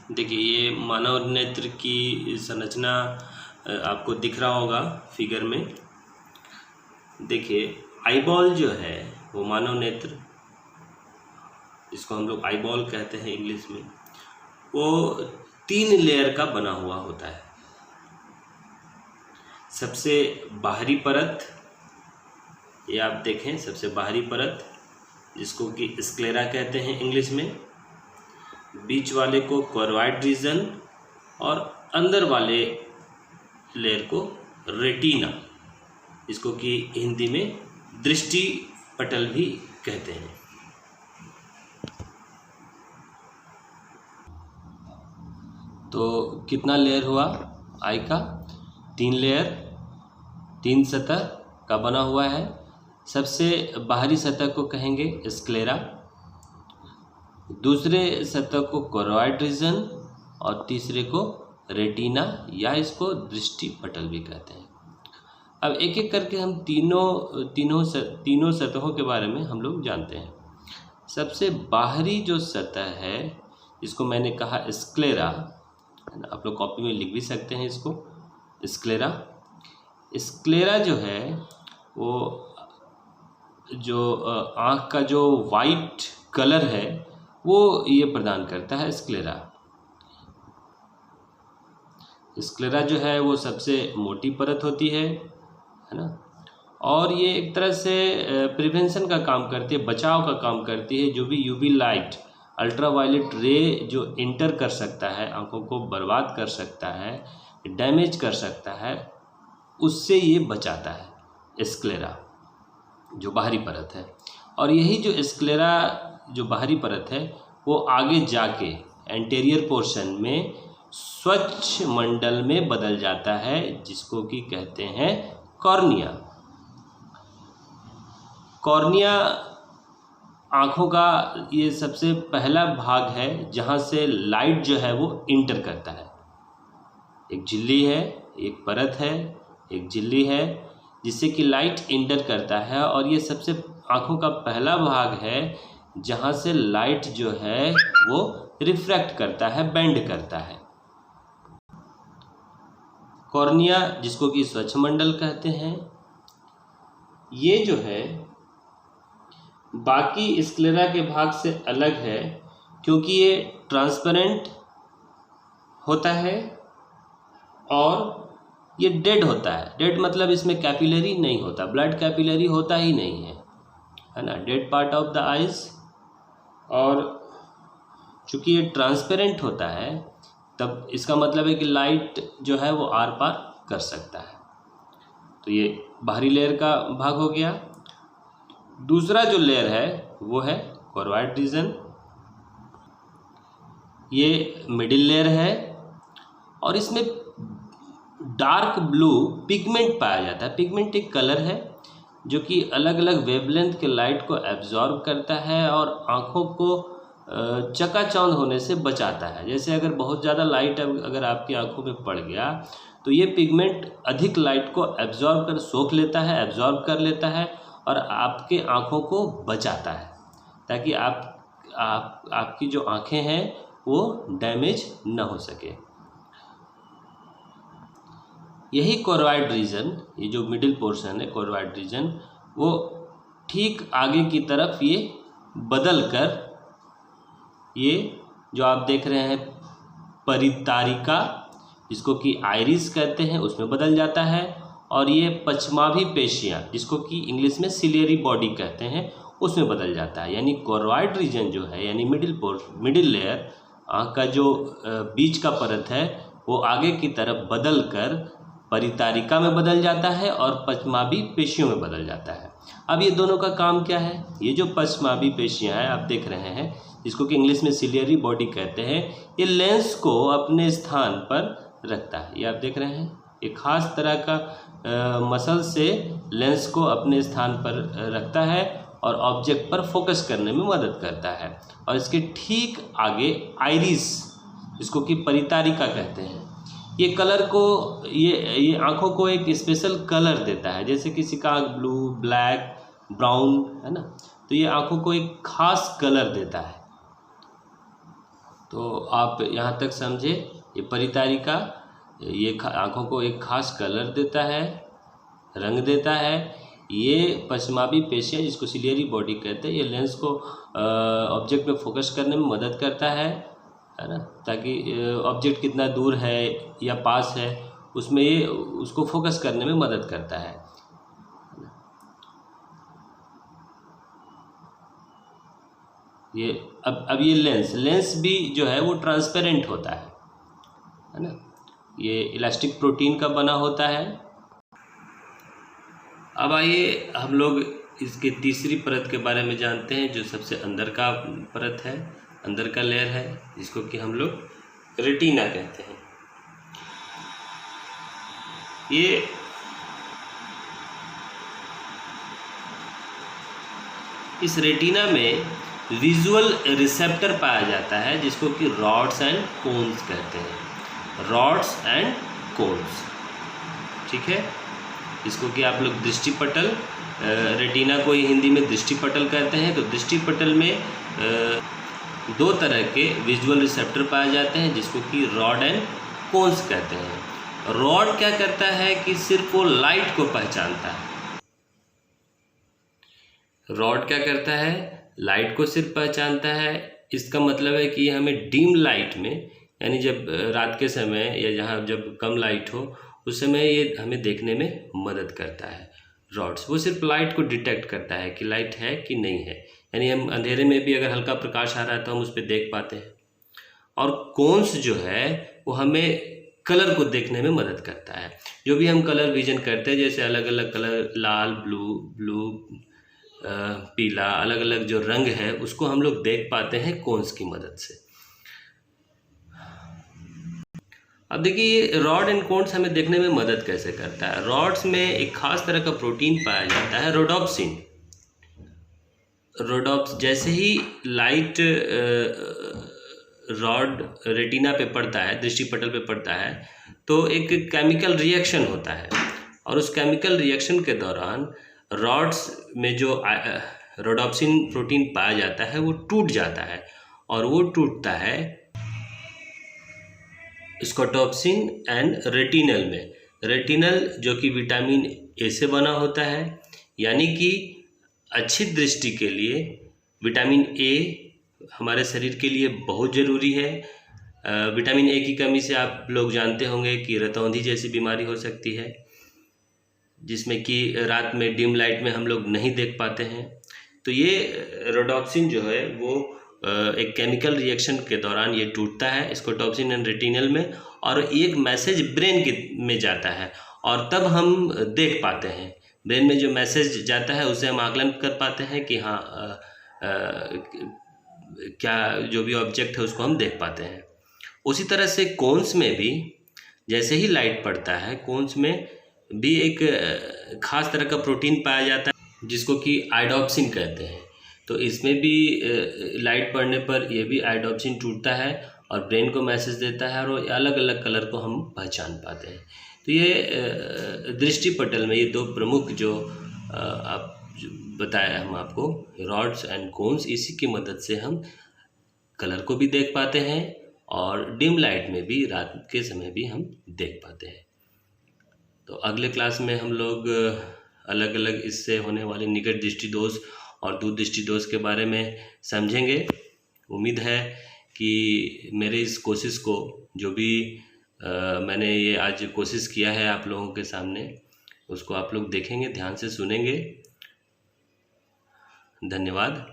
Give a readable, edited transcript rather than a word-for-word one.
देखिए ये मानव नेत्र की संरचना आपको दिख रहा होगा फिगर में। देखिए आईबॉल जो है वो मानव नेत्र, जिसको हम लोग आईबॉल कहते हैं इंग्लिश में, वो 3 लेयर का बना हुआ होता है। सबसे बाहरी परत, ये आप देखें, सबसे बाहरी परत जिसको कि स्क्लेरा कहते हैं इंग्लिश में, बीच वाले को कोरोइड रीजन और अंदर वाले लेयर को रेटिना, जिसको कि हिंदी में दृष्टि पटल भी कहते हैं। तो कितना लेयर हुआ आई का? 3 लेयर, 3 सतह का बना हुआ है। सबसे बाहरी सतह को कहेंगे स्क्लेरा, दूसरे सतह को कोरोइड रीजन और तीसरे को रेटिना या इसको दृष्टि पटल भी कहते हैं। अब एक एक करके हम तीनों सतहों के बारे में हम लोग जानते हैं। सबसे बाहरी जो सतह है, इसको मैंने कहा स्क्लेरा, है ना, आप लोग कॉपी में लिख भी सकते हैं इसको, स्क्लेरा। स्क्लेरा जो है वो जो आँख का जो वाइट कलर है वो ये प्रदान करता है स्क्लेरा। स्क्लेरा जो है वो सबसे मोटी परत होती है ना, और ये एक तरह से प्रिवेंशन का काम करती है, बचाव का काम करती है। जो भी यूवी लाइट, अल्ट्रावायलेट रे जो इंटर कर सकता है, आंखों को बर्बाद कर सकता है, डैमेज कर सकता है, उससे ये बचाता है स्क्लेरा जो बाहरी परत है। और यही जो स्क्लेरा जो बाहरी परत है वो आगे जाके एंटीरियर पोर्शन में स्वच्छ मंडल में बदल जाता है, जिसको कि कहते हैं कॉर्निया। कॉर्निया आँखों का ये सबसे पहला भाग है जहाँ से लाइट जो है वो इंटर करता है। एक झिल्ली है, एक परत है, एक झिल्ली है जिससे कि लाइट इंटर करता है, और ये सबसे आँखों का पहला भाग है जहाँ से लाइट जो है वो रिफ्रैक्ट करता है, बेंड करता है। कॉर्निया जिसको कि स्वच्छ मंडल कहते हैं, ये जो है बाकी स्क्लेरा के भाग से अलग है क्योंकि ये ट्रांसपेरेंट होता है और ये डेड होता है। डेड मतलब इसमें कैपिलरी नहीं होता, ब्लड कैपिलरी होता ही नहीं है ना, dead part of the eyes. और चूँकि ये ट्रांसपेरेंट होता है तब इसका मतलब है कि लाइट जो है वो आर पार कर सकता है। तो ये बाहरी लेयर का भाग हो गया। दूसरा जो लेयर है वो है कोरोइड रीजन, ये मिडिल लेयर है और इसमें डार्क ब्लू पिगमेंट पाया जाता है। पिगमेंट एक कलर है जो कि अलग अलग वेवलेंथ के लाइट को एब्जॉर्ब करता है और आँखों को चकाचौंध होने से बचाता है। जैसे अगर बहुत ज़्यादा लाइट अगर आपकी आँखों में पड़ गया तो ये पिगमेंट अधिक लाइट को एब्जॉर्ब कर सोख लेता है, एब्जॉर्ब कर लेता है और आपके आँखों को बचाता है, ताकि आपकी जो आँखें हैं वो डैमेज न हो सके। यही कोरोइड रीजन, ये जो मिडिल पोर्शन है कोरोइड रीजन, वो ठीक आगे की तरफ ये बदल कर, ये जो आप देख रहे हैं परितारिका, जिसको कि आइरिस कहते हैं, उसमें बदल जाता है। और ये पश्चमाभी पेशियाँ, जिसको कि इंग्लिश में सिलियरी बॉडी कहते हैं, उसमें बदल जाता है। यानी कोरोइड रीजन जो है, यानी मिडिल लेयर, आँख का जो बीच का परत है, वो आगे की तरफ बदल कर परितारिका में बदल जाता है और पश्चमाभी पेशियों में बदल जाता है। अब ये दोनों का काम क्या है? ये जो पश्चमाभी पेशियाँ हैं आप देख रहे हैं, जिसको कि इंग्लिश में सिलियरी बॉडी कहते हैं, ये लेंस को अपने स्थान पर रखता है। ये आप देख रहे हैं, एक खास तरह का मसल से लेंस को अपने स्थान पर रखता है और ऑब्जेक्ट पर फोकस करने में मदद करता है। और इसके ठीक आगे आइरिस, जिसको कि परितारिका कहते हैं, ये कलर को, ये आँखों को एक स्पेशल कलर देता है। जैसे किसी का आँख ब्लू, ब्लैक, ब्राउन है ना, तो ये आँखों को एक खास कलर देता है। तो आप यहाँ तक समझे, ये परितारिका ये आँखों को एक खास कलर देता है, रंग देता है। ये पश्चिमाभी पेशियाँ जिसको सिलियरी बॉडी कहते हैं, ये लेंस को ऑब्जेक्ट पे फोकस करने में मदद करता है ना, ताकि ऑब्जेक्ट कितना दूर है या पास है उसमें ये उसको फोकस करने में मदद करता है। ये अब ये लेंस भी जो है वो ट्रांसपेरेंट होता है ना, ये इलास्टिक प्रोटीन का बना होता है। अब आइए हम लोग इसके तीसरी परत के बारे में जानते हैं, जो सबसे अंदर का परत है, अंदर का लेयर है, जिसको कि हम लोग रेटिना कहते हैं। ये इस रेटिना में विजुअल रिसेप्टर पाया जाता है, जिसको कि रॉड्स एंड कोन्स कहते हैं, रॉड्स एंड कोन्स, ठीक है। इसको कि आप लोग दृष्टिपटल, रेटिना को ही हिंदी में दृष्टिपटल कहते हैं। तो दृष्टिपटल में दो तरह के विजुअल रिसेप्टर पाए जाते हैं, जिसको कि रॉड एंड कोन्स कहते हैं। रॉड क्या करता है कि सिर्फ वो लाइट को पहचानता है। रॉड क्या करता है, लाइट को सिर्फ पहचानता है। इसका मतलब है कि हमें डीम लाइट में, यानी जब रात के समय या जहाँ जब कम लाइट हो उस समय ये हमें देखने में मदद करता है। रॉड्स वो सिर्फ लाइट को डिटेक्ट करता है कि लाइट है कि नहीं है, यानी हम अंधेरे में भी अगर हल्का प्रकाश आ रहा है तो हम उस पर देख पाते हैं। और कोन्स जो है वो हमें कलर को देखने में मदद करता है। जो भी हम कलर विजन करते हैं, जैसे अलग अलग कलर, लाल, ब्लू, पीला, अलग अलग जो रंग है उसको हम लोग देख पाते हैं कोन्स की मदद से। अब देखिए रॉड एंड कोन्स हमें देखने में मदद कैसे करता है। रॉड्स में एक खास तरह का प्रोटीन पाया जाता है, रोडोप्सिन। जैसे ही लाइट रॉड रेटिना पे पड़ता है, दृष्टिपटल पे पड़ता है, तो एक केमिकल रिएक्शन होता है, और उस केमिकल रिएक्शन के दौरान रॉड्स में जो रोडोप्सिन प्रोटीन पाया जाता है वो टूट जाता है, और वो टूटता है स्कोटोप्सिन एंड रेटिनल में। रेटिनल जो कि विटामिन ए से बना होता है, यानी कि अच्छी दृष्टि के लिए विटामिन ए हमारे शरीर के लिए बहुत ज़रूरी है। विटामिन ए की कमी से आप लोग जानते होंगे कि रतौंधी जैसी बीमारी हो सकती है, जिसमें कि रात में डिम लाइट में हम लोग नहीं देख पाते हैं। तो ये रोडोप्सिन जो है वो एक केमिकल रिएक्शन के दौरान ये टूटता है स्कोटोप्सिन एंड रेटिनल में, और एक मैसेज ब्रेन के में जाता है, और तब हम देख पाते हैं। ब्रेन में जो मैसेज जाता है उसे हम आकलन कर पाते हैं कि हाँ क्या जो भी ऑब्जेक्ट है उसको हम देख पाते हैं। उसी तरह से कोन्स में भी जैसे ही लाइट पड़ता है, कोन्स में भी एक खास तरह का प्रोटीन पाया जाता है, जिसको कि आइडोप्सिन कहते हैं। तो इसमें भी लाइट पड़ने पर यह भी आइडोप्सिन टूटता है और ब्रेन को मैसेज देता है, और अलग अलग कलर को हम पहचान पाते हैं। तो ये दृष्टिपटल में ये दो प्रमुख जो आप बताया हम आपको, रॉड्स एंड कोन्स, इसी की मदद से हम कलर को भी देख पाते हैं, और डिम लाइट में भी रात के समय भी हम देख पाते हैं। तो अगले क्लास में हम लोग अलग अलग इससे होने वाले निकट दृष्टि दोष और दूर दृष्टि दोष के बारे में समझेंगे। उम्मीद है कि मेरे इस कोशिश को, जो भी मैंने ये आज कोशिश किया है आप लोगों के सामने, उसको आप लोग देखेंगे, ध्यान से सुनेंगे। धन्यवाद।